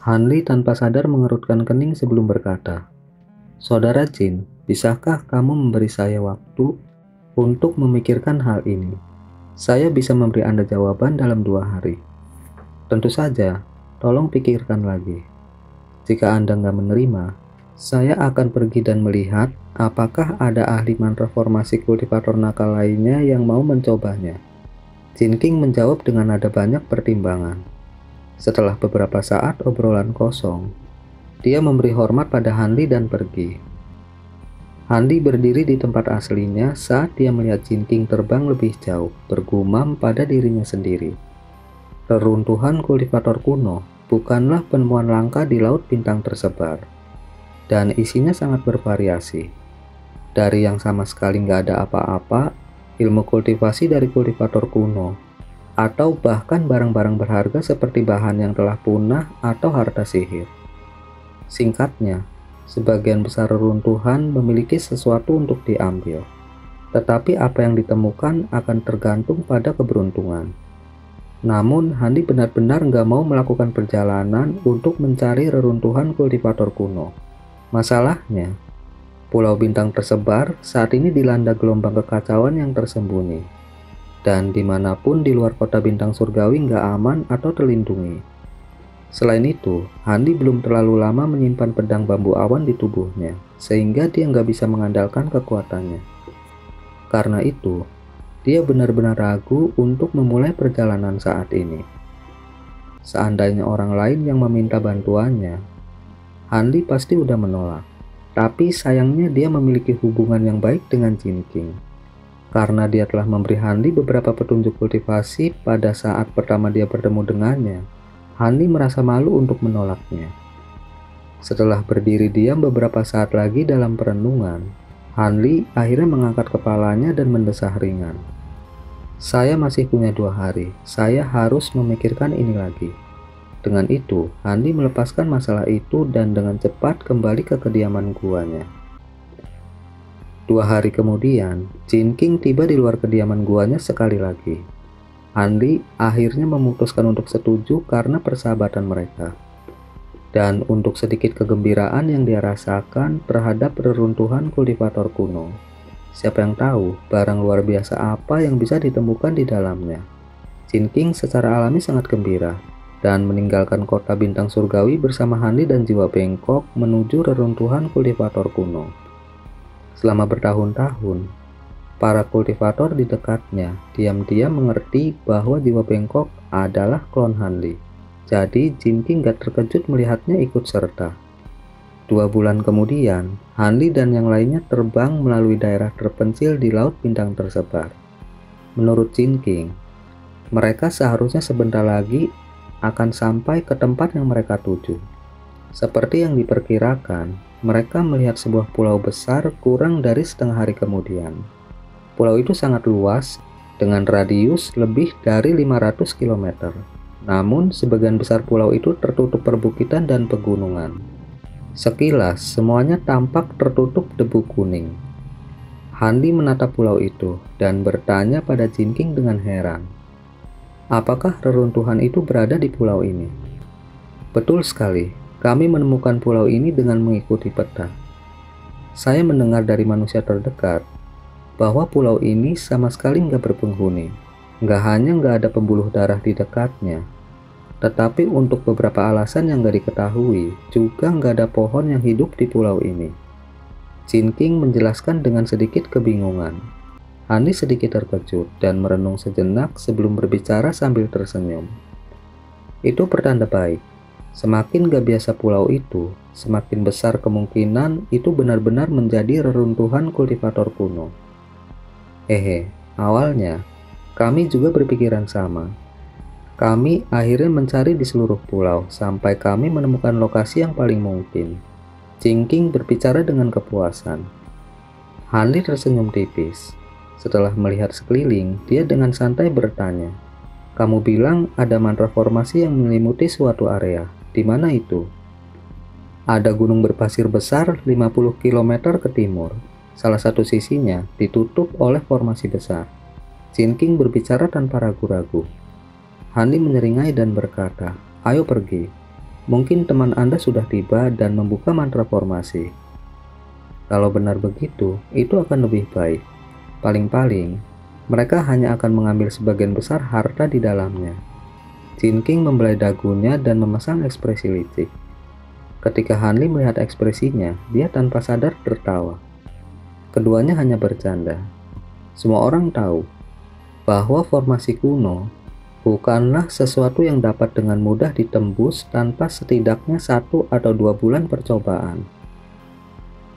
Hanli tanpa sadar mengerutkan kening sebelum berkata, "Saudara Jin, bisakah kamu memberi saya waktu untuk memikirkan hal ini? Saya bisa memberi Anda jawaban dalam 2 hari. Tentu saja, tolong pikirkan lagi. Jika Anda nggak menerima, saya akan pergi dan melihat apakah ada ahli mantra formasi kultivator nakal lainnya yang mau mencobanya." Jin King menjawab dengan nada banyak pertimbangan. Setelah beberapa saat obrolan kosong, dia memberi hormat pada Hanli dan pergi. Hanli berdiri di tempat aslinya saat dia melihat Jin King terbang lebih jauh, bergumam pada dirinya sendiri. Reruntuhan kultivator kuno bukanlah penemuan langka di laut bintang tersebar, dan isinya sangat bervariasi. Dari yang sama sekali nggak ada apa-apa, ilmu kultivasi dari kultivator kuno, atau bahkan barang-barang berharga seperti bahan yang telah punah atau harta sihir. Singkatnya, sebagian besar reruntuhan memiliki sesuatu untuk diambil, tetapi apa yang ditemukan akan tergantung pada keberuntungan. Namun, Handi benar-benar nggak mau melakukan perjalanan untuk mencari reruntuhan kultivator kuno. Masalahnya, Pulau Bintang tersebar saat ini dilanda gelombang kekacauan yang tersembunyi, dan dimanapun di luar kota bintang surgawi nggak aman atau terlindungi. Selain itu, Handi belum terlalu lama menyimpan pedang bambu awan di tubuhnya, sehingga dia nggak bisa mengandalkan kekuatannya. Karena itu, dia benar-benar ragu untuk memulai perjalanan saat ini. Seandainya orang lain yang meminta bantuannya, Handi pasti udah menolak. Tapi sayangnya dia memiliki hubungan yang baik dengan Jin King. Karena dia telah memberi Hanli beberapa petunjuk kultivasi pada saat pertama dia bertemu dengannya, Hanli merasa malu untuk menolaknya. Setelah berdiri diam beberapa saat lagi dalam perenungan, Hanli akhirnya mengangkat kepalanya dan mendesah ringan. "Saya masih punya 2 hari, saya harus memikirkan ini lagi." Dengan itu, Hanli melepaskan masalah itu dan dengan cepat kembali ke kediaman guanya. 2 hari kemudian, Jin King tiba di luar kediaman guanya sekali lagi. Hanli akhirnya memutuskan untuk setuju karena persahabatan mereka. Dan untuk sedikit kegembiraan yang dia rasakan terhadap reruntuhan kultivator kuno. Siapa yang tahu barang luar biasa apa yang bisa ditemukan di dalamnya. Jin King secara alami sangat gembira dan meninggalkan kota bintang surgawi bersama Hanli dan jiwa bengkok menuju reruntuhan kultivator kuno. Selama bertahun-tahun, para kultivator di dekatnya diam-diam mengerti bahwa jiwa bengkok adalah klon Hanli. Jadi Jin King gak terkejut melihatnya ikut serta. 2 bulan kemudian, Hanli dan yang lainnya terbang melalui daerah terpencil di laut bintang tersebar. Menurut Jin King, mereka seharusnya sebentar lagi akan sampai ke tempat yang mereka tuju. Seperti yang diperkirakan, mereka melihat sebuah pulau besar kurang dari setengah hari kemudian. Pulau itu sangat luas, dengan radius lebih dari 500 km. Namun, sebagian besar pulau itu tertutup perbukitan dan pegunungan. Sekilas, semuanya tampak tertutup debu kuning. Hanli menatap pulau itu dan bertanya pada Jin King dengan heran. Apakah reruntuhan itu berada di pulau ini? Betul sekali, kami menemukan pulau ini dengan mengikuti peta. Saya mendengar dari manusia terdekat bahwa pulau ini sama sekali nggak berpenghuni. Nggak hanya nggak ada pembuluh darah di dekatnya, tetapi untuk beberapa alasan yang nggak diketahui, juga nggak ada pohon yang hidup di pulau ini. Jin King menjelaskan dengan sedikit kebingungan. Hanli sedikit terkejut dan merenung sejenak sebelum berbicara sambil tersenyum. Itu pertanda baik. Semakin gak biasa pulau itu, semakin besar kemungkinan itu benar-benar menjadi reruntuhan kultivator kuno. Awalnya, kami juga berpikiran sama. Kami akhirnya mencari di seluruh pulau sampai kami menemukan lokasi yang paling mungkin. Jin King berbicara dengan kepuasan. Hanli tersenyum tipis. Setelah melihat sekeliling, dia dengan santai bertanya, "Kamu bilang ada mantra formasi yang menyelimuti suatu area. Di mana itu?" "Ada gunung berpasir besar 50 km ke timur. Salah satu sisinya ditutup oleh formasi besar." Jin King berbicara tanpa ragu-ragu. Hanli menyeringai dan berkata, "Ayo pergi." mungkin teman Anda sudah tiba dan membuka mantra formasi. Kalau benar begitu, itu akan lebih baik. Paling-paling, mereka hanya akan mengambil sebagian besar harta di dalamnya. Jin King membelai dagunya dan memasang ekspresi licik. Ketika Hanli melihat ekspresinya, dia tanpa sadar tertawa. Keduanya hanya bercanda. Semua orang tahu bahwa formasi kuno bukanlah sesuatu yang dapat dengan mudah ditembus tanpa setidaknya 1 atau 2 bulan percobaan.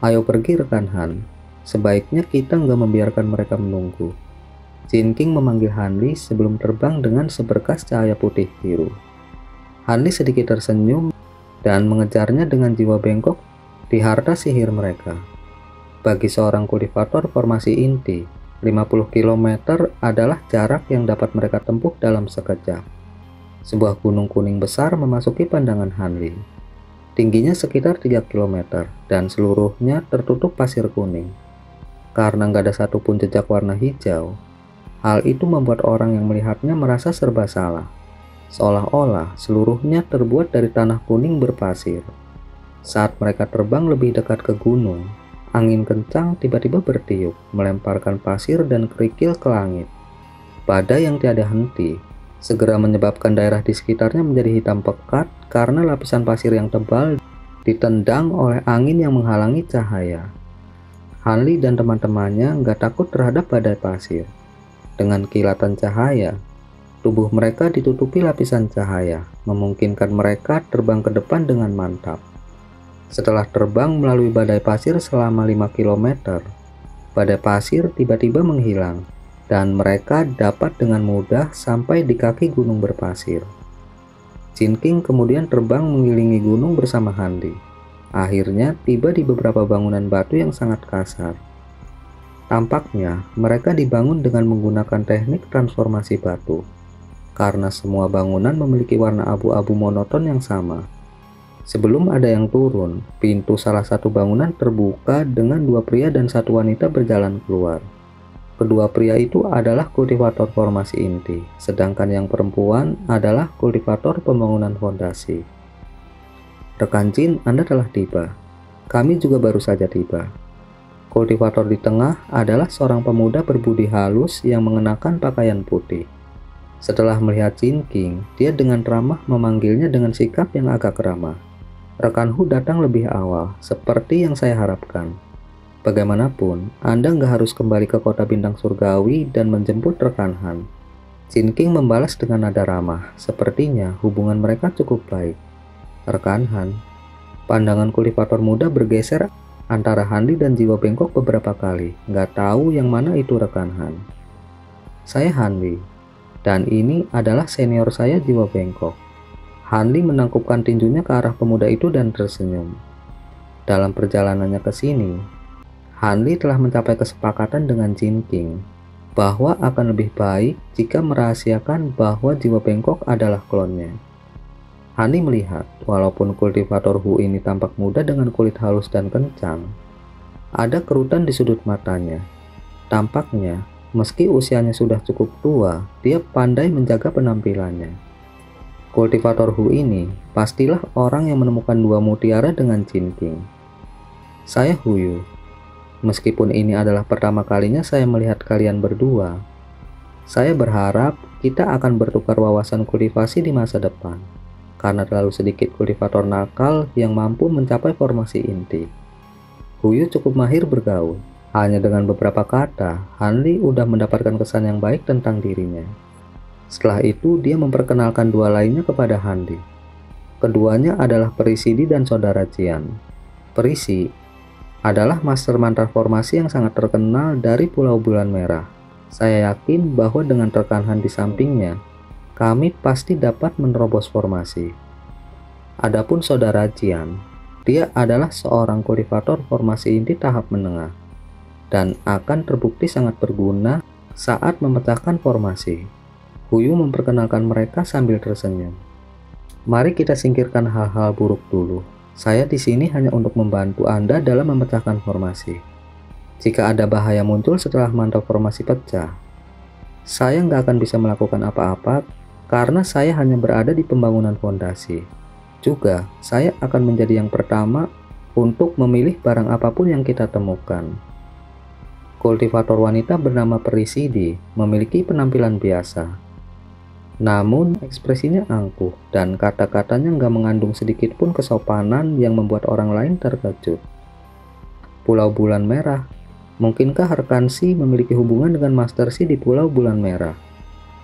Ayo pergi rekan Han, sebaiknya kita nggak membiarkan mereka menunggu. Jin King memanggil Hanli sebelum terbang dengan seberkas cahaya putih biru. Hanli sedikit tersenyum dan mengejarnya dengan jiwa bengkok di harta sihir mereka. Bagi seorang kultivator formasi inti, 50 km adalah jarak yang dapat mereka tempuh dalam sekejap. Sebuah gunung kuning besar memasuki pandangan Hanli. Tingginya sekitar 3 km dan seluruhnya tertutup pasir kuning. Karena nggak ada satupun jejak warna hijau, hal itu membuat orang yang melihatnya merasa serba salah. Seolah-olah seluruhnya terbuat dari tanah kuning berpasir. Saat mereka terbang lebih dekat ke gunung, angin kencang tiba-tiba bertiup, melemparkan pasir dan kerikil ke langit. Badai yang tiada henti segera menyebabkan daerah di sekitarnya menjadi hitam pekat karena lapisan pasir yang tebal ditendang oleh angin yang menghalangi cahaya. Hanli dan teman-temannya nggak takut terhadap badai pasir. Dengan kilatan cahaya, tubuh mereka ditutupi lapisan cahaya, memungkinkan mereka terbang ke depan dengan mantap. Setelah terbang melalui badai pasir selama 5 km, badai pasir tiba-tiba menghilang dan mereka dapat dengan mudah sampai di kaki gunung berpasir. Jin King kemudian terbang mengelilingi gunung bersama Hanli. Akhirnya tiba di beberapa bangunan batu yang sangat kasar. Tampaknya mereka dibangun dengan menggunakan teknik transformasi batu, karena semua bangunan memiliki warna abu-abu monoton yang sama. Sebelum ada yang turun, pintu salah satu bangunan terbuka dengan 2 pria dan 1 wanita berjalan keluar. Kedua pria itu adalah kultivator formasi inti, sedangkan yang perempuan adalah kultivator pembangunan fondasi. Rekan Jin, Anda telah tiba. Kami juga baru saja tiba. Kultivator di tengah adalah seorang pemuda berbudi halus yang mengenakan pakaian putih. Setelah melihat Jin King, dia dengan ramah memanggilnya dengan sikap yang agak ramah. Rekan Hu datang lebih awal, seperti yang saya harapkan. Bagaimanapun, Anda nggak harus kembali ke kota bintang surgawi dan menjemput rekan Han. Jin King membalas dengan nada ramah, sepertinya hubungan mereka cukup baik. Rekan Han, pandangan kultivator muda bergeser antara Hanli dan jiwa bengkok beberapa kali, nggak tahu yang mana itu rekan Han. Saya Hanli, dan ini adalah senior saya jiwa bengkok. Hanli menangkupkan tinjunya ke arah pemuda itu dan tersenyum. Dalam perjalanannya ke sini, Hanli telah mencapai kesepakatan dengan Jin King bahwa akan lebih baik jika merahasiakan bahwa jiwa bengkok adalah klonnya. Hanli melihat, walaupun kultivator Hu ini tampak muda dengan kulit halus dan kencang, ada kerutan di sudut matanya. Tampaknya, meski usianya sudah cukup tua, dia pandai menjaga penampilannya. Kultivator Hu ini pastilah orang yang menemukan 2 mutiara dengan Jin King. Saya Huyu. Meskipun ini adalah pertama kalinya saya melihat kalian berdua, saya berharap kita akan bertukar wawasan kultivasi di masa depan, karena terlalu sedikit kultivator nakal yang mampu mencapai formasi inti. Huyu cukup mahir bergaul. Hanya dengan beberapa kata, Hanli udah mendapatkan kesan yang baik tentang dirinya. Setelah itu, dia memperkenalkan 2 lainnya kepada Hanli. Keduanya adalah Perisidi dan Saudara Jian. Perisi adalah master mantra formasi yang sangat terkenal dari Pulau Bulan Merah. Saya yakin bahwa dengan rekan Han di sampingnya, kami pasti dapat menerobos formasi. Adapun Saudara Jian, dia adalah seorang kultivator formasi inti tahap menengah dan akan terbukti sangat berguna saat memecahkan formasi. Huyu memperkenalkan mereka sambil tersenyum. Mari kita singkirkan hal-hal buruk dulu. Saya di sini hanya untuk membantu Anda dalam memecahkan formasi. Jika ada bahaya muncul setelah mantra formasi pecah, saya nggak akan bisa melakukan apa-apa karena saya hanya berada di pembangunan fondasi. Juga, saya akan menjadi yang pertama untuk memilih barang apapun yang kita temukan. Kultivator wanita bernama Perisidi memiliki penampilan biasa. Namun, ekspresinya angkuh dan kata-katanya nggak mengandung sedikit pun kesopanan yang membuat orang lain terkejut. Pulau Bulan Merah. Mungkinkah rekan Si memiliki hubungan dengan Master Si di Pulau Bulan Merah?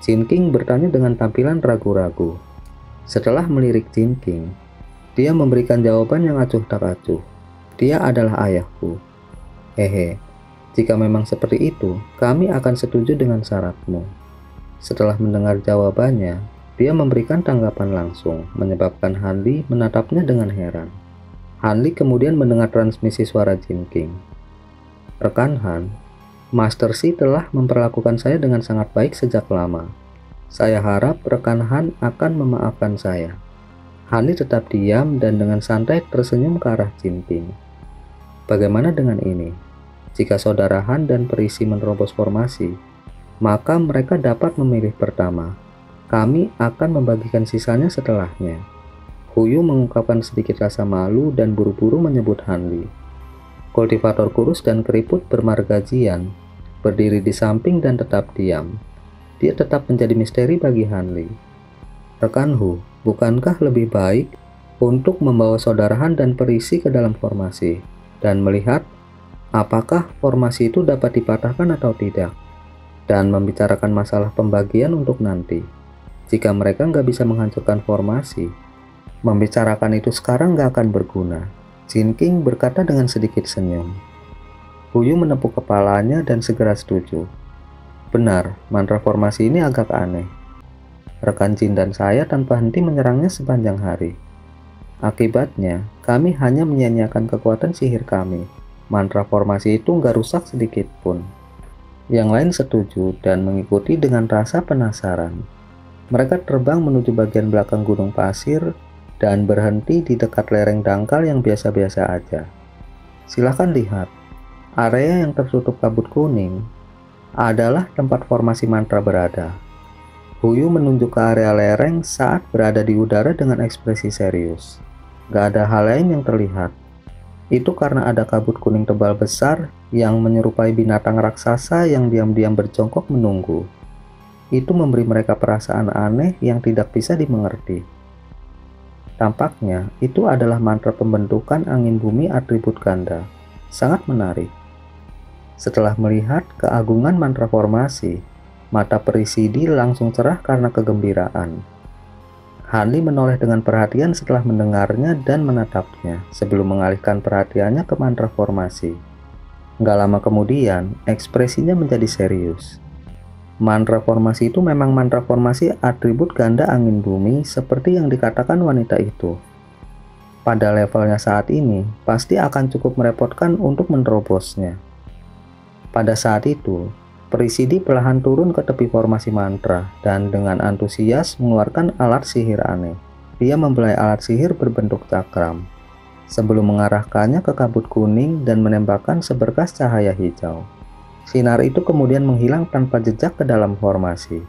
Jin King bertanya dengan tampilan ragu-ragu. Setelah melirik Jin King, dia memberikan jawaban yang acuh tak acuh. Dia adalah ayahku. Hehe, jika memang seperti itu, kami akan setuju dengan syaratmu. Setelah mendengar jawabannya, dia memberikan tanggapan langsung, menyebabkan Hanli menatapnya dengan heran. Hanli kemudian mendengar transmisi suara Jin King. Rekan Han, Master Si telah memperlakukan saya dengan sangat baik sejak lama. Saya harap rekan Han akan memaafkan saya. Hanli tetap diam dan dengan santai tersenyum ke arah Jin King. Bagaimana dengan ini? Jika saudara Han dan Perisi menerobos formasi, maka mereka dapat memilih pertama. Kami akan membagikan sisanya setelahnya. Huyu mengungkapkan sedikit rasa malu dan buru-buru menyebut Hanli. Kultivator kurus dan keriput bermargajian, berdiri di samping dan tetap diam. Dia tetap menjadi misteri bagi Hanli. Rekan Hu, bukankah lebih baik untuk membawa saudara Han dan Perisi ke dalam formasi dan melihat apakah formasi itu dapat dipatahkan atau tidak? Dan membicarakan masalah pembagian untuk nanti. Jika mereka nggak bisa menghancurkan formasi, membicarakan itu sekarang nggak akan berguna. Jin King berkata dengan sedikit senyum. Huyu menepuk kepalanya dan segera setuju. Benar, mantra formasi ini agak aneh. Rekan Jin dan saya tanpa henti menyerangnya sepanjang hari. Akibatnya, kami hanya menyia-nyiakan kekuatan sihir kami. Mantra formasi itu nggak rusak sedikit pun. Yang lain setuju dan mengikuti dengan rasa penasaran. Mereka terbang menuju bagian belakang gunung pasir dan berhenti di dekat lereng dangkal yang biasa-biasa aja. Silahkan lihat, area yang tertutup kabut kuning adalah tempat formasi mantra berada. Huyu menunjuk ke area lereng saat berada di udara dengan ekspresi serius. Gak ada hal lain yang terlihat. Itu karena ada kabut kuning tebal besar yang menyerupai binatang raksasa yang diam-diam berjongkok menunggu. Itu memberi mereka perasaan aneh yang tidak bisa dimengerti. Tampaknya itu adalah mantra pembentukan angin bumi atribut ganda. Sangat menarik. Setelah melihat keagungan mantra formasi, mata Perisidi langsung cerah karena kegembiraan. Hanli menoleh dengan perhatian setelah mendengarnya dan menatapnya sebelum mengalihkan perhatiannya ke mantra formasi. Nggak lama kemudian, ekspresinya menjadi serius. Mantra formasi itu memang mantra formasi atribut ganda angin bumi seperti yang dikatakan wanita itu. Pada levelnya saat ini, pasti akan cukup merepotkan untuk menerobosnya. Pada saat itu, Perisidi perlahan turun ke tepi formasi mantra dan dengan antusias mengeluarkan alat sihir aneh. Dia membelai alat sihir berbentuk cakram sebelum mengarahkannya ke kabut kuning dan menembakkan seberkas cahaya hijau. Sinar itu kemudian menghilang tanpa jejak ke dalam formasi.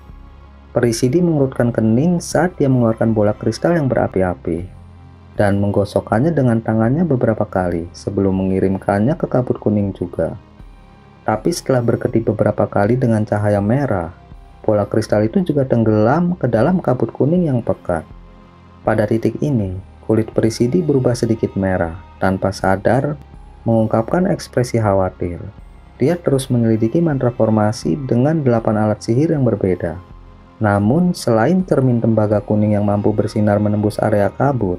Perisidi mengerutkan kening saat dia mengeluarkan bola kristal yang berapi-api dan menggosokkannya dengan tangannya beberapa kali sebelum mengirimkannya ke kabut kuning juga. Tapi setelah berkedip beberapa kali dengan cahaya merah, bola kristal itu juga tenggelam ke dalam kabut kuning yang pekat. Pada titik ini, kulit Perisidi berubah sedikit merah, tanpa sadar mengungkapkan ekspresi khawatir. Dia terus menyelidiki mantra formasi dengan 8 alat sihir yang berbeda. Namun, selain cermin tembaga kuning yang mampu bersinar menembus area kabut,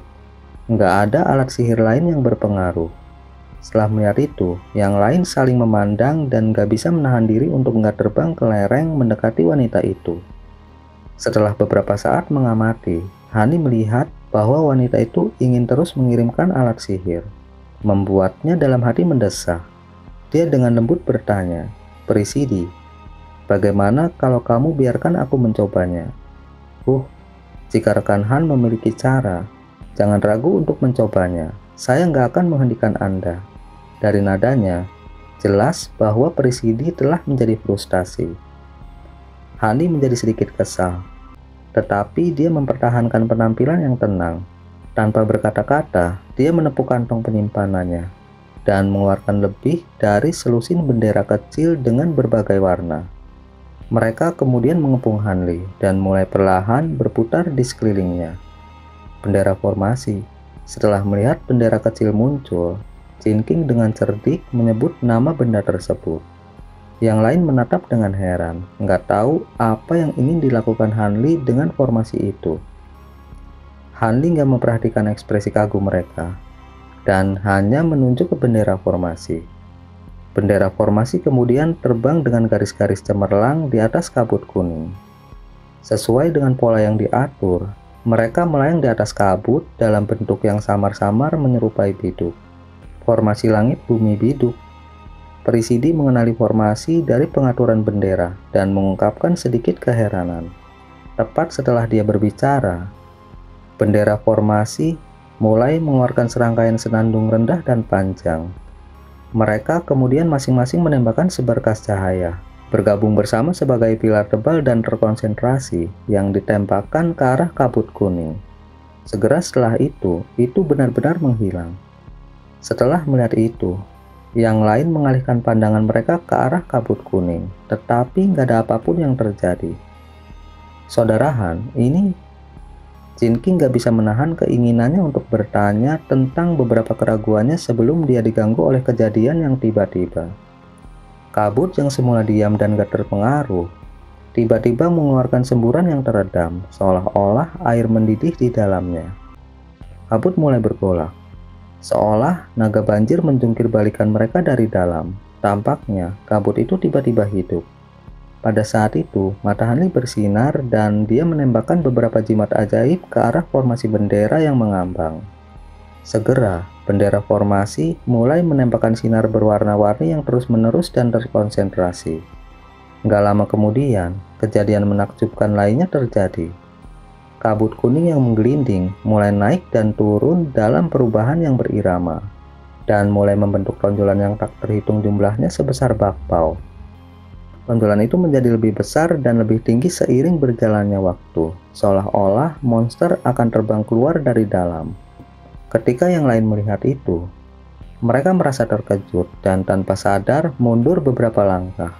nggak ada alat sihir lain yang berpengaruh. Setelah melihat itu, yang lain saling memandang dan gak bisa menahan diri untuk nggak terbang ke lereng mendekati wanita itu. Setelah beberapa saat mengamati, Hani melihat bahwa wanita itu ingin terus mengirimkan alat sihir, membuatnya dalam hati mendesak. Dia dengan lembut bertanya, Perisidi, bagaimana kalau kamu biarkan aku mencobanya? Jika rekan Han memiliki cara, jangan ragu untuk mencobanya. Saya nggak akan menghentikan Anda. Dari nadanya, jelas bahwa Perisidi telah menjadi frustasi. Hani menjadi sedikit kesal, tetapi dia mempertahankan penampilan yang tenang. Tanpa berkata-kata, dia menepuk kantong penyimpanannya dan mengeluarkan lebih dari selusin bendera kecil dengan berbagai warna. Mereka kemudian mengepung Hanli dan mulai perlahan berputar di sekelilingnya. Bendera formasi. Setelah melihat bendera kecil muncul, Jin King dengan cerdik menyebut nama benda tersebut. Yang lain menatap dengan heran, nggak tahu apa yang ingin dilakukan Hanli dengan formasi itu. Hanli nggak memperhatikan ekspresi kagum mereka, dan hanya menunjuk ke bendera formasi. Bendera formasi kemudian terbang dengan garis-garis cemerlang di atas kabut kuning. Sesuai dengan pola yang diatur, mereka melayang di atas kabut dalam bentuk yang samar-samar menyerupai biduk. Formasi langit bumi biduk. Presidi mengenali formasi dari pengaturan bendera dan mengungkapkan sedikit keheranan. Tepat setelah dia berbicara, bendera formasi mulai mengeluarkan serangkaian senandung rendah dan panjang. Mereka kemudian masing-masing menembakkan seberkas cahaya, bergabung bersama sebagai pilar tebal dan terkonsentrasi yang ditembakkan ke arah kabut kuning. Segera setelah itu benar-benar menghilang. Setelah melihat itu, yang lain mengalihkan pandangan mereka ke arah kabut kuning, tetapi nggak ada apapun yang terjadi. Saudara Han, ini Jin King gak bisa menahan keinginannya untuk bertanya tentang beberapa keraguannya sebelum dia diganggu oleh kejadian yang tiba-tiba. Kabut yang semula diam dan gak terpengaruh, tiba-tiba mengeluarkan semburan yang teredam, seolah-olah air mendidih di dalamnya. Kabut mulai bergolak, seolah naga banjir menjungkir balikan mereka dari dalam. Tampaknya kabut itu tiba-tiba hidup. Pada saat itu, mata Hanli bersinar dan dia menembakkan beberapa jimat ajaib ke arah formasi bendera yang mengambang. Segera, bendera formasi mulai menembakkan sinar berwarna-warni yang terus-menerus dan terkonsentrasi. Nggak lama kemudian, kejadian menakjubkan lainnya terjadi. Kabut kuning yang menggelinding mulai naik dan turun dalam perubahan yang berirama, dan mulai membentuk tonjolan yang tak terhitung jumlahnya sebesar bakpao. Tonjolan itu menjadi lebih besar dan lebih tinggi seiring berjalannya waktu, seolah-olah monster akan terbang keluar dari dalam. Ketika yang lain melihat itu, mereka merasa terkejut dan tanpa sadar mundur beberapa langkah.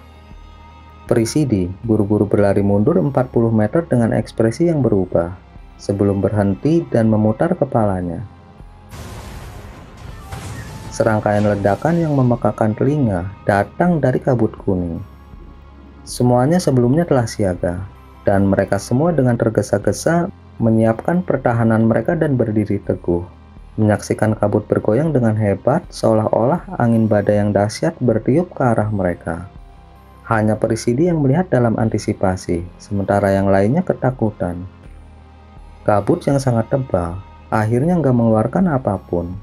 Presidi buru-buru berlari mundur 40 meter dengan ekspresi yang berubah, sebelum berhenti dan memutar kepalanya. Serangkaian ledakan yang memekakan telinga datang dari kabut kuning. Semuanya sebelumnya telah siaga, dan mereka semua dengan tergesa-gesa menyiapkan pertahanan mereka dan berdiri teguh, menyaksikan kabut bergoyang dengan hebat seolah-olah angin badai yang dahsyat bertiup ke arah mereka. Hanya Presidi yang melihat dalam antisipasi, sementara yang lainnya ketakutan. Kabut yang sangat tebal akhirnya nggak mengeluarkan apapun.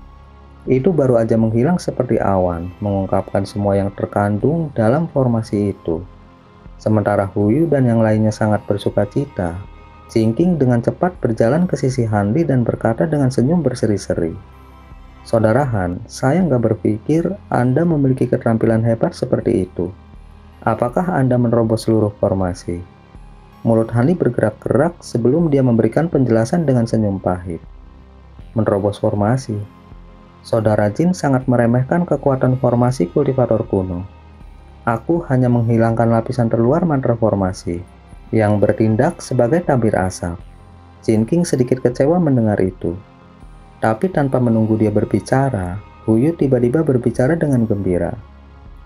Itu baru aja menghilang seperti awan, mengungkapkan semua yang terkandung dalam formasi itu. Sementara Huyu dan yang lainnya sangat bersuka cita, Jin King dengan cepat berjalan ke sisi Hanli dan berkata dengan senyum berseri-seri, "Saudara Han, saya nggak berpikir Anda memiliki keterampilan hebat seperti itu. Apakah Anda menerobos seluruh formasi?" Mulut Hanli bergerak-gerak sebelum dia memberikan penjelasan dengan senyum pahit. Menerobos formasi. Saudara Jin sangat meremehkan kekuatan formasi kultivator kuno. Aku hanya menghilangkan lapisan terluar mantra formasi, yang bertindak sebagai tabir asap. Jin King sedikit kecewa mendengar itu. Tapi tanpa menunggu dia berbicara, Huyu tiba-tiba berbicara dengan gembira.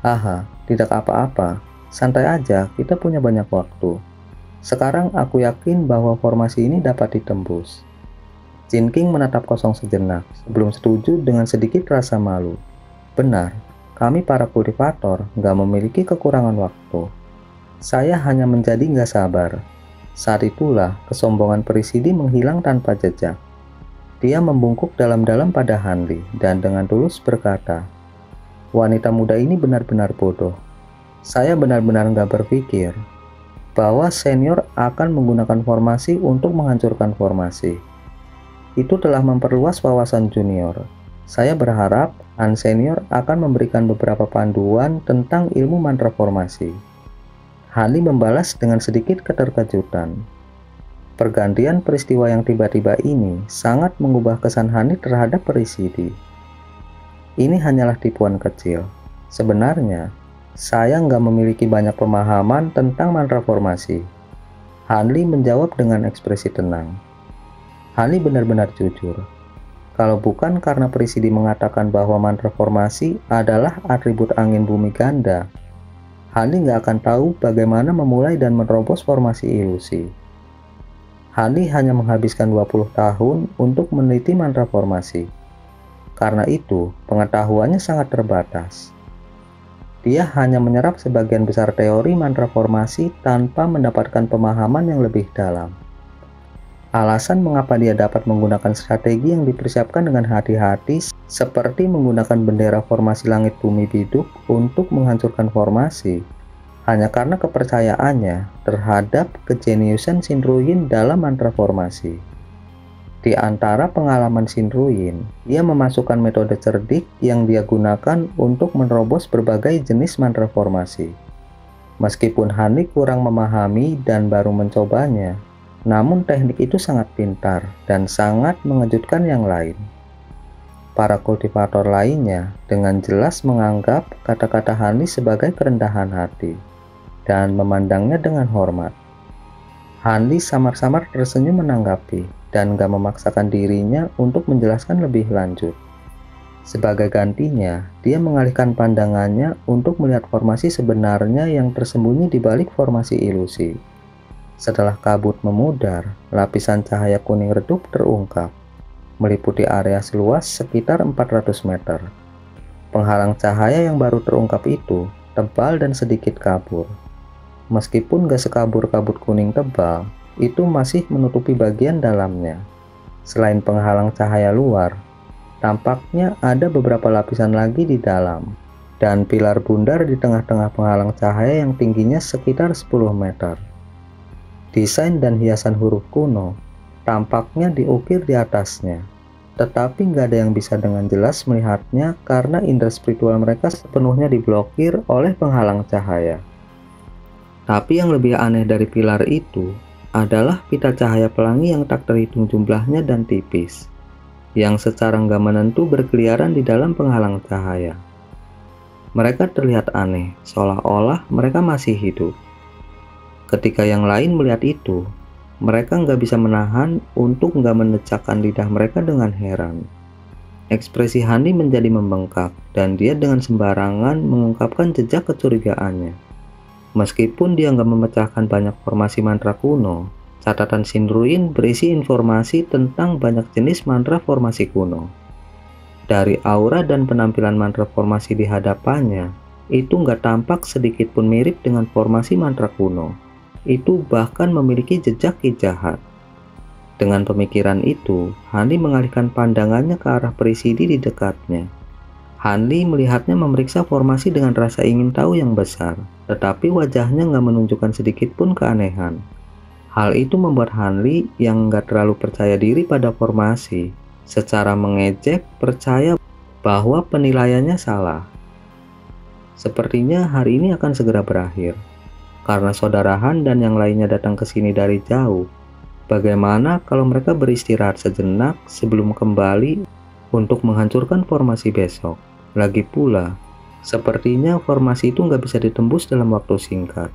"Aha, tidak apa-apa. Santai aja, kita punya banyak waktu. Sekarang aku yakin bahwa formasi ini dapat ditembus." Jin King menatap kosong sejenak, sebelum setuju dengan sedikit rasa malu. "Benar. Kami para kultivator nggak memiliki kekurangan waktu. Saya hanya menjadi nggak sabar." Saat itulah kesombongan Presidi menghilang tanpa jejak. Dia membungkuk dalam-dalam pada Hanli dan dengan tulus berkata, "Wanita muda ini benar-benar bodoh. Saya benar-benar nggak berpikir bahwa senior akan menggunakan formasi untuk menghancurkan formasi. Itu telah memperluas wawasan junior. Saya berharap Han Senior akan memberikan beberapa panduan tentang ilmu mantra formasi." Hanli membalas dengan sedikit keterkejutan, Pergantian peristiwa yang tiba-tiba ini sangat mengubah kesan Hani terhadap Perisidi. Ini hanyalah tipuan kecil. Sebenarnya, saya nggak memiliki banyak pemahaman tentang mantra formasi. Hanli menjawab dengan ekspresi tenang. Hanli benar-benar jujur. Kalau bukan karena Perisidi mengatakan bahwa mantra formasi adalah atribut angin bumi ganda, Hanli nggak akan tahu bagaimana memulai dan menerobos formasi ilusi. Hanli hanya menghabiskan 20 tahun untuk meneliti mantra formasi. Karena itu, pengetahuannya sangat terbatas. Dia hanya menyerap sebagian besar teori mantra formasi tanpa mendapatkan pemahaman yang lebih dalam. Alasan mengapa dia dapat menggunakan strategi yang dipersiapkan dengan hati-hati, seperti menggunakan bendera formasi langit bumi biduk untuk menghancurkan formasi, hanya karena kepercayaannya terhadap kejeniusan Shinruin dalam mantra formasi. Di antara pengalaman Shinruin, dia memasukkan metode cerdik yang dia gunakan untuk menerobos berbagai jenis mantra formasi. Meskipun Hanli kurang memahami dan baru mencobanya, namun teknik itu sangat pintar dan sangat mengejutkan yang lain. Para kultivator lainnya dengan jelas menganggap kata-kata Hanli sebagai kerendahan hati dan memandangnya dengan hormat. Hanli samar-samar tersenyum menanggapi dan gak memaksakan dirinya untuk menjelaskan lebih lanjut. Sebagai gantinya, dia mengalihkan pandangannya untuk melihat formasi sebenarnya yang tersembunyi di balik formasi ilusi. Setelah kabut memudar, lapisan cahaya kuning redup terungkap, meliputi area seluas sekitar 400 meter. Penghalang cahaya yang baru terungkap itu tebal dan sedikit kabur. Meskipun gak sekabur kabut kuning tebal, itu masih menutupi bagian dalamnya. Selain penghalang cahaya luar, tampaknya ada beberapa lapisan lagi di dalam, dan pilar bundar di tengah-tengah penghalang cahaya yang tingginya sekitar 10 meter. Desain dan hiasan huruf kuno tampaknya diukir di atasnya, tetapi nggak ada yang bisa dengan jelas melihatnya karena indera spiritual mereka sepenuhnya diblokir oleh penghalang cahaya. Tapi yang lebih aneh dari pilar itu adalah pita cahaya pelangi yang tak terhitung jumlahnya dan tipis, yang secara nggak menentu berkeliaran di dalam penghalang cahaya. Mereka terlihat aneh, seolah-olah mereka masih hidup. Ketika yang lain melihat itu, mereka nggak bisa menahan untuk nggak menecakkan lidah mereka dengan heran. Ekspresi Hanli menjadi membengkak, dan dia dengan sembarangan mengungkapkan jejak kecurigaannya. Meskipun dia nggak memecahkan banyak formasi mantra kuno, catatan Shinruin berisi informasi tentang banyak jenis mantra formasi kuno. Dari aura dan penampilan mantra formasi di hadapannya, itu nggak tampak sedikit pun mirip dengan formasi mantra kuno. Itu bahkan memiliki jejak ki jahat. Dengan pemikiran itu, Hanli mengalihkan pandangannya ke arah Perisidi di dekatnya. Hanli melihatnya memeriksa formasi dengan rasa ingin tahu yang besar, tetapi wajahnya nggak menunjukkan sedikit pun keanehan. Hal itu membuat Hanli yang nggak terlalu percaya diri pada formasi, secara mengejek percaya bahwa penilaiannya salah. Sepertinya hari ini akan segera berakhir, karena saudara Han dan yang lainnya datang ke sini dari jauh. Bagaimana kalau mereka beristirahat sejenak sebelum kembali untuk menghancurkan formasi besok? Lagi pula, sepertinya formasi itu nggak bisa ditembus dalam waktu singkat.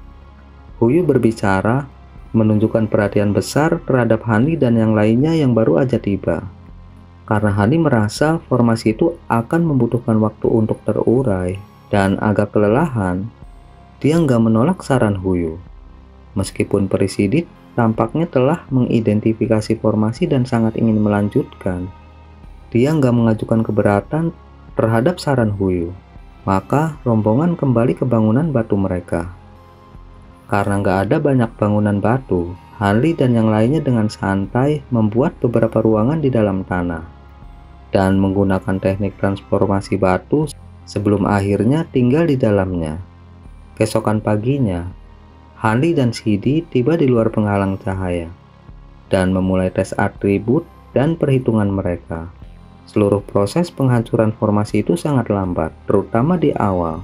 Huyu berbicara, menunjukkan perhatian besar terhadap Hanli dan yang lainnya yang baru aja tiba. Karena Hanli merasa formasi itu akan membutuhkan waktu untuk terurai dan agak kelelahan, dia nggak menolak saran Huyu. Meskipun Perisidi tampaknya telah mengidentifikasi formasi dan sangat ingin melanjutkan, dia nggak mengajukan keberatan terhadap saran Huyu. Maka rombongan kembali ke bangunan batu mereka. Karena nggak ada banyak bangunan batu, Hanli dan yang lainnya dengan santai membuat beberapa ruangan di dalam tanah dan menggunakan teknik transformasi batu sebelum akhirnya tinggal di dalamnya. Keesokan paginya, Hanli dan Sidi tiba di luar penghalang cahaya dan memulai tes atribut dan perhitungan mereka. Seluruh proses penghancuran formasi itu sangat lambat, terutama di awal.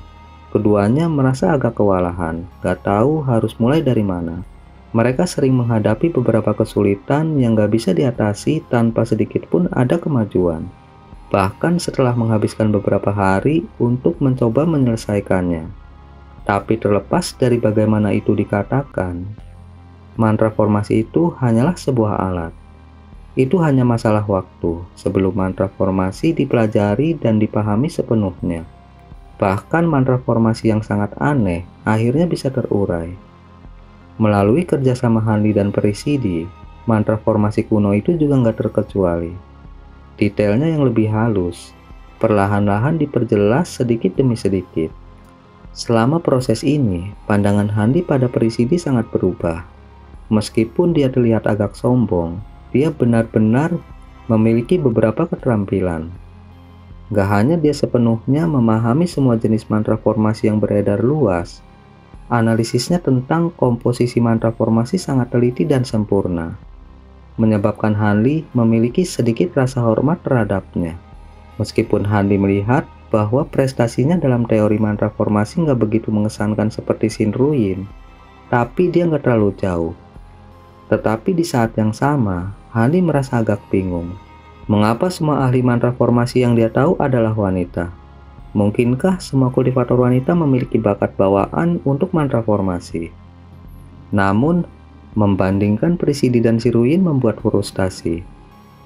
Keduanya merasa agak kewalahan, gak tahu harus mulai dari mana. Mereka sering menghadapi beberapa kesulitan yang gak bisa diatasi tanpa sedikit pun ada kemajuan. Bahkan setelah menghabiskan beberapa hari untuk mencoba menyelesaikannya. Tapi terlepas dari bagaimana itu dikatakan, mantra formasi itu hanyalah sebuah alat. Itu hanya masalah waktu sebelum mantra formasi dipelajari dan dipahami sepenuhnya. Bahkan mantra formasi yang sangat aneh akhirnya bisa terurai. Melalui kerjasama Hanli dan Perisidi, mantra formasi kuno itu juga nggak terkecuali. Detailnya yang lebih halus, perlahan-lahan diperjelas sedikit demi sedikit. Selama proses ini, pandangan Hanli pada Perisidi sangat berubah. Meskipun dia terlihat agak sombong, dia benar-benar memiliki beberapa keterampilan. Gak hanya dia sepenuhnya memahami semua jenis mantra formasi yang beredar luas, analisisnya tentang komposisi mantra formasi sangat teliti dan sempurna, menyebabkan Hanli memiliki sedikit rasa hormat terhadapnya. Meskipun Hanli melihat bahwa prestasinya dalam teori mantra formasi nggak begitu mengesankan seperti Shinruin, tapi dia nggak terlalu jauh. Tetapi di saat yang sama, Hanli merasa agak bingung. Mengapa semua ahli mantra formasi yang dia tahu adalah wanita? Mungkinkah semua kultivator wanita memiliki bakat bawaan untuk mantra formasi? Namun, membandingkan Perisidi dan Shinruin membuat frustasi.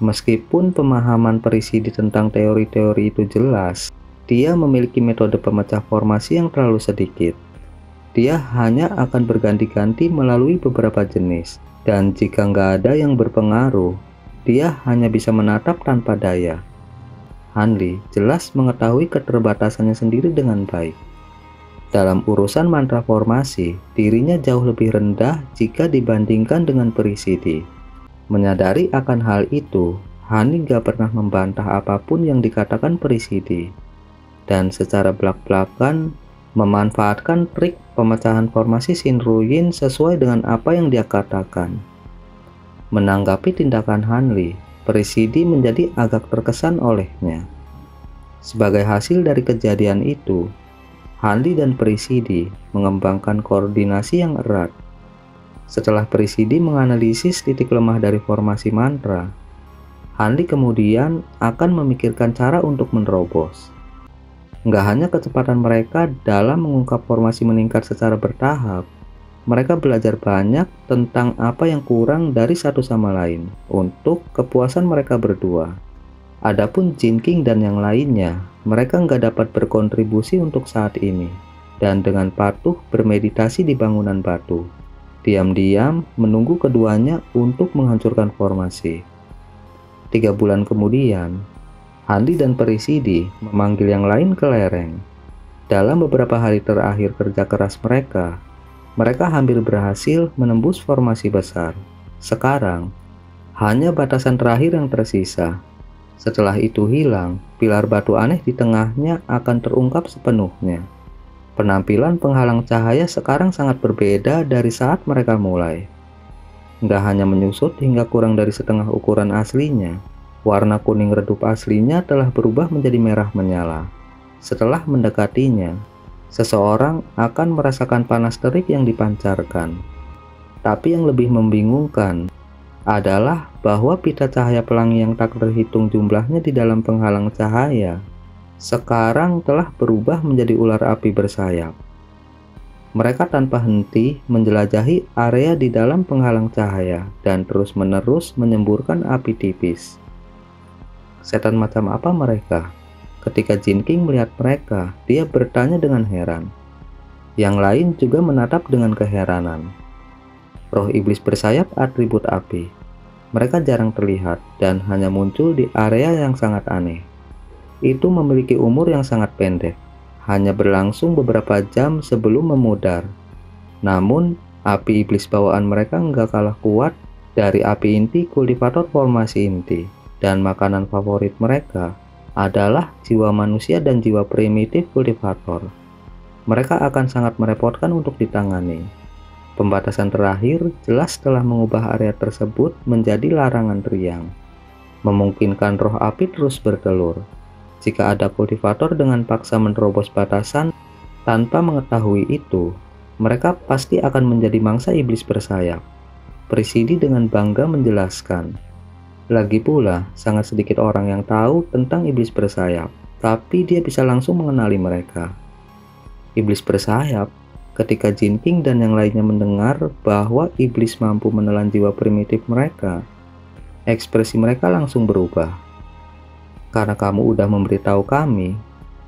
Meskipun pemahaman Perisidi tentang teori-teori itu jelas, dia memiliki metode pemecah formasi yang terlalu sedikit. Dia hanya akan berganti-ganti melalui beberapa jenis, dan jika nggak ada yang berpengaruh, dia hanya bisa menatap tanpa daya. Hanli jelas mengetahui keterbatasannya sendiri dengan baik. Dalam urusan mantra formasi, dirinya jauh lebih rendah jika dibandingkan dengan Perisidi. Menyadari akan hal itu, Hanli gak pernah membantah apapun yang dikatakan Perisidi, dan secara belak-belakan memanfaatkan trik pemecahan formasi Shinruin sesuai dengan apa yang dia katakan. Menanggapi tindakan Hanli, Perisidi menjadi agak terkesan olehnya. Sebagai hasil dari kejadian itu, Hanli dan Perisidi mengembangkan koordinasi yang erat. Setelah Perisidi menganalisis titik lemah dari formasi mantra, Hanli kemudian akan memikirkan cara untuk menerobos. Nggak hanya kecepatan mereka dalam mengungkap formasi meningkat secara bertahap, mereka belajar banyak tentang apa yang kurang dari satu sama lain untuk kepuasan mereka berdua. Adapun Jin King dan yang lainnya, mereka nggak dapat berkontribusi untuk saat ini, dan dengan patuh bermeditasi di bangunan batu, diam-diam menunggu keduanya untuk menghancurkan formasi. 3 bulan kemudian, Hanli dan Perisidi memanggil yang lain ke lereng. Dalam beberapa hari terakhir kerja keras mereka, mereka hampir berhasil menembus formasi besar. Sekarang, hanya batasan terakhir yang tersisa. Setelah itu hilang, pilar batu aneh di tengahnya akan terungkap sepenuhnya. Penampilan penghalang cahaya sekarang sangat berbeda dari saat mereka mulai. Nggak hanya menyusut hingga kurang dari setengah ukuran aslinya, warna kuning redup aslinya telah berubah menjadi merah menyala. Setelah mendekatinya, seseorang akan merasakan panas terik yang dipancarkan. Tapi yang lebih membingungkan adalah bahwa pita cahaya pelangi yang tak terhitung jumlahnya di dalam penghalang cahaya sekarang telah berubah menjadi ular api bersayap. Mereka tanpa henti menjelajahi area di dalam penghalang cahaya dan terus-menerus menyemburkan api tipis. Setan macam apa mereka? Ketika Jin King melihat mereka, dia bertanya dengan heran. Yang lain juga menatap dengan keheranan. Roh iblis bersayap atribut api. Mereka jarang terlihat dan hanya muncul di area yang sangat aneh. Itu memiliki umur yang sangat pendek, hanya berlangsung beberapa jam sebelum memudar. Namun, api iblis bawaan mereka nggak kalah kuat dari api inti kultivator formasi inti, dan makanan favorit mereka adalah jiwa manusia dan jiwa primitif kultivator. Mereka akan sangat merepotkan untuk ditangani. Pembatasan terakhir jelas telah mengubah area tersebut menjadi larangan riang, memungkinkan roh api terus bertelur. Jika ada kultivator dengan paksa menerobos batasan tanpa mengetahui itu, mereka pasti akan menjadi mangsa iblis bersayap. Presidi dengan bangga menjelaskan. Lagi pula, sangat sedikit orang yang tahu tentang iblis bersayap, tapi dia bisa langsung mengenali mereka. Iblis bersayap, ketika Jin King dan yang lainnya mendengar bahwa iblis mampu menelan jiwa primitif mereka, ekspresi mereka langsung berubah. Karena kamu udah memberitahu kami,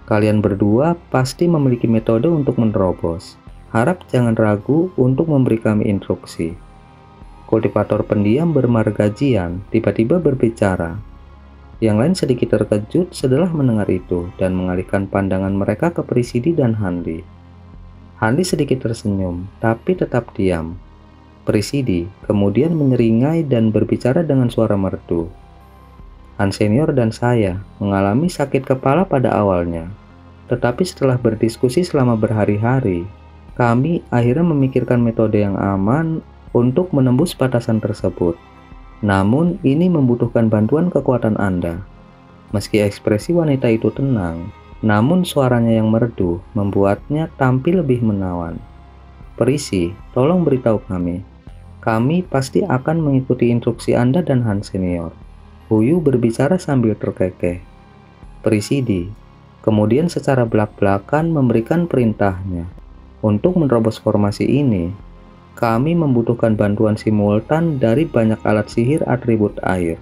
kalian berdua pasti memiliki metode untuk menerobos. Harap jangan ragu untuk memberi kami instruksi. Kultivator pendiam bermarga Jian tiba-tiba berbicara. Yang lain sedikit terkejut setelah mendengar itu dan mengalihkan pandangan mereka ke Presidi dan Hanli. Hanli sedikit tersenyum, tapi tetap diam. Presidi kemudian menyeringai dan berbicara dengan suara merdu. Han Senior dan saya mengalami sakit kepala pada awalnya, tetapi setelah berdiskusi selama berhari-hari, kami akhirnya memikirkan metode yang aman untuk menembus batasan tersebut. Namun, ini membutuhkan bantuan kekuatan Anda. Meski ekspresi wanita itu tenang, namun suaranya yang merdu membuatnya tampil lebih menawan. Perisi, tolong beritahu kami. Kami pasti akan mengikuti instruksi Anda dan Han Senior. Huyu berbicara sambil terkekeh. Presidi kemudian secara belak-belakan memberikan perintahnya. Untuk menerobos formasi ini, kami membutuhkan bantuan simultan dari banyak alat sihir atribut air.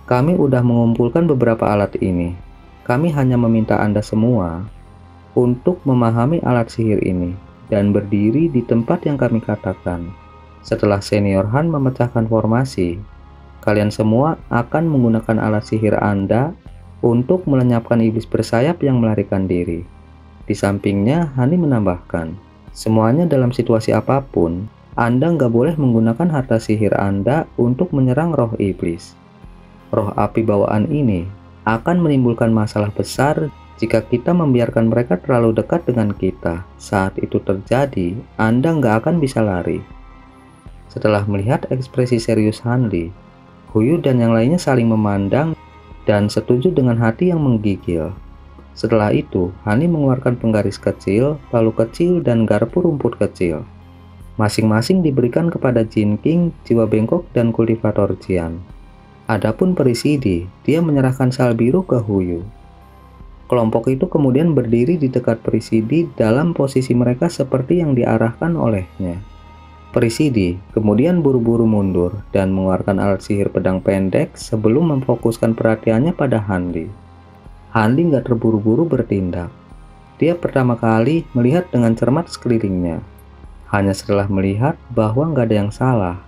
Kami udah mengumpulkan beberapa alat ini. Kami hanya meminta Anda semua untuk memahami alat sihir ini dan berdiri di tempat yang kami katakan. Setelah Senior Han memecahkan formasi, kalian semua akan menggunakan alat sihir Anda untuk melenyapkan iblis bersayap yang melarikan diri. Di sampingnya, Hani menambahkan, semuanya dalam situasi apapun, Anda nggak boleh menggunakan harta sihir Anda untuk menyerang roh iblis. Roh api bawaan ini akan menimbulkan masalah besar jika kita membiarkan mereka terlalu dekat dengan kita. Saat itu terjadi, Anda nggak akan bisa lari. Setelah melihat ekspresi serius Hanli, Huyu dan yang lainnya saling memandang dan setuju dengan hati yang menggigil. Setelah itu, Hani mengeluarkan penggaris kecil, palu kecil, dan garpu rumput kecil. Masing-masing diberikan kepada Jin King, jiwa bengkok, dan kultivator Jian. Adapun Presidi, dia menyerahkan sal biru ke Huyu. Kelompok itu kemudian berdiri di dekat Presidi dalam posisi mereka seperti yang diarahkan olehnya. Presidi kemudian buru-buru mundur dan mengeluarkan alat sihir pedang pendek sebelum memfokuskan perhatiannya pada Hanli. Hanli nggak terburu-buru bertindak. Dia pertama kali melihat dengan cermat sekelilingnya. Hanya setelah melihat bahwa nggak ada yang salah,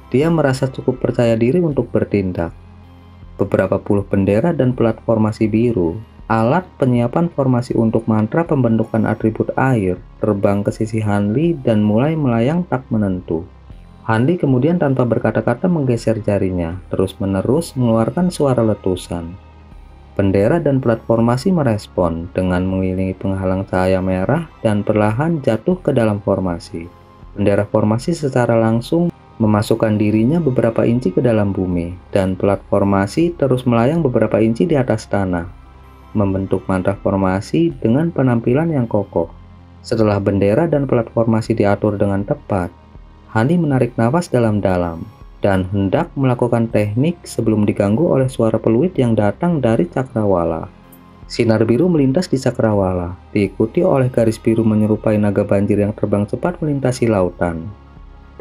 dia merasa cukup percaya diri untuk bertindak. Beberapa puluh bendera dan pelat formasi biru, alat penyiapan formasi untuk mantra pembentukan atribut air, terbang ke sisi Hanli dan mulai melayang tak menentu. Hanli kemudian tanpa berkata-kata menggeser jarinya, terus-menerus mengeluarkan suara letusan. Bendera dan pelat formasi merespon dengan mengelilingi penghalang cahaya merah dan perlahan jatuh ke dalam formasi. Bendera formasi secara langsung memasukkan dirinya beberapa inci ke dalam bumi, dan pelat formasi terus melayang beberapa inci di atas tanah, membentuk mantra formasi dengan penampilan yang kokoh. Setelah bendera dan pelat formasi diatur dengan tepat, Hani menarik nafas dalam-dalam dan hendak melakukan teknik sebelum diganggu oleh suara peluit yang datang dari cakrawala. Sinar biru melintas di cakrawala, diikuti oleh garis biru menyerupai naga banjir yang terbang cepat melintasi lautan.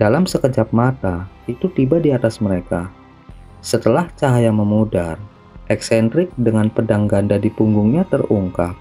Dalam sekejap mata, itu tiba di atas mereka. Setelah cahaya memudar, eksentrik dengan pedang ganda di punggungnya terungkap.